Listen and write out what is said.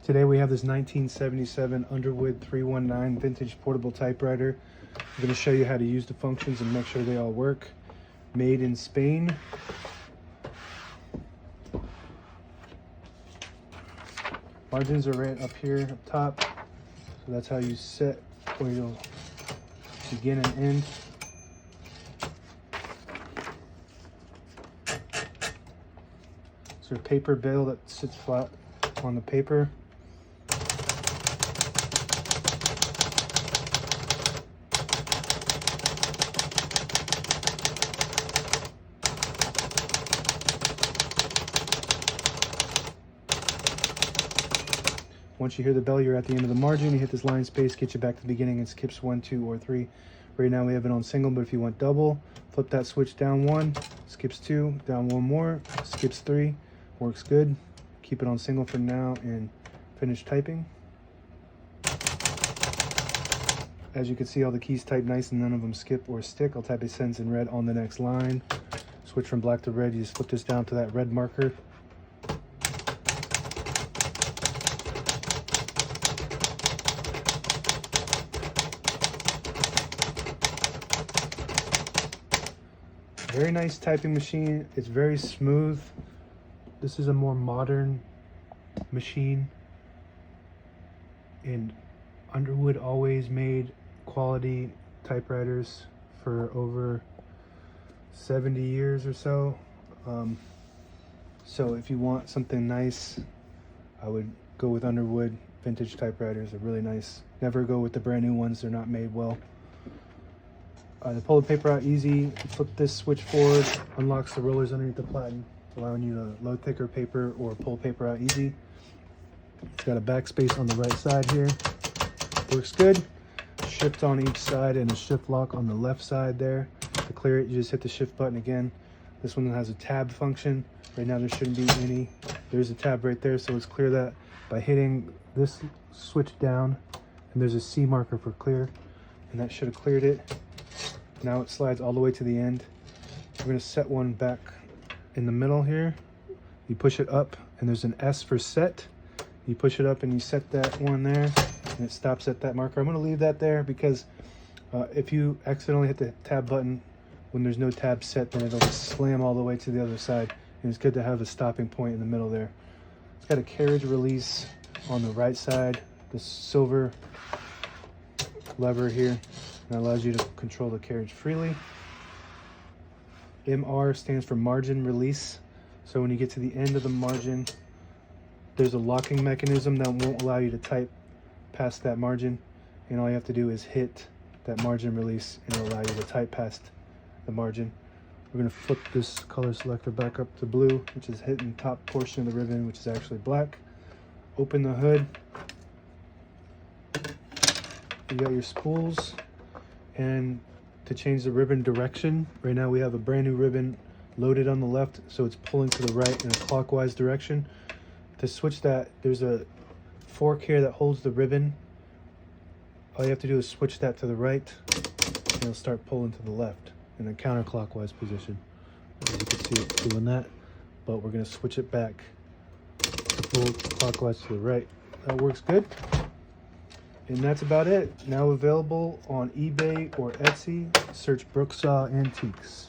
Today we have this 1977 Underwood 319 vintage portable typewriter. I'm going to show you how to use the functions and make sure they all work. Made in Spain. Margins are right up here, up top. So that's how you set where you'll begin and end. So a paper bail that sits flat on the paper. Once you hear the bell, you're at the end of the margin. You hit this line space, get you back to the beginning, and skips 1, 2, or 3. Right now we have it on single, but if you want double, flip that switch down 1, skips 2, down 1 more, skips 3. Works good. Keep it on single for now and finish typing. As you can see, all the keys type nice and none of them skip or stick. I'll type a sentence in red on the next line. Switch from black to red. You just flip this down to that red marker. Very nice typing machine. It's very smooth. This is a more modern machine. And Underwood always made quality typewriters for over 70 years or so. So if you want something nice, I would go with Underwood vintage typewriters. They're really nice. Never go with the brand new ones. They're not made well. To pull the paper out easy, flip this switch forward, unlocks the rollers underneath the platen, allowing you to load thicker paper or pull paper out easy. It's got a backspace on the right side here. Works good. Shift on each side and a shift lock on the left side there. To clear it, you just hit the shift button again. This one has a tab function. Right now there shouldn't be any. There's a tab right there, so let's clear that by hitting this switch down, and there's a C marker for clear, and that should have cleared it. Now it slides all the way to the end. We're going to set one back in the middle here. You push it up and there's an S for set. You push it up and you set that one there and it stops at that marker. I'm going to leave that there because if you accidentally hit the tab button when there's no tab set, then it'll just slam all the way to the other side. And it's good to have a stopping point in the middle there. It's got a carriage release on the right side, the silver lever here. That allows you to control the carriage freely. MR stands for margin release. So when you get to the end of the margin, there's a locking mechanism that won't allow you to type past that margin. And all you have to do is hit that margin release and it'll allow you to type past the margin. We're going to flip this color selector back up to blue, which is hitting the top portion of the ribbon, which is actually black. Open the hood. You got your spools. And to change the ribbon direction, right now we have a brand new ribbon loaded on the left, so it's pulling to the right in a clockwise direction. To switch that, there's a fork here that holds the ribbon. All you have to do is switch that to the right, and it'll start pulling to the left in a counterclockwise position. As you can see, it's doing that, but we're going to switch it back to pull clockwise to the right. That works good. And that's about it. Now available on eBay or Etsy. Search Brooksaw Antiques.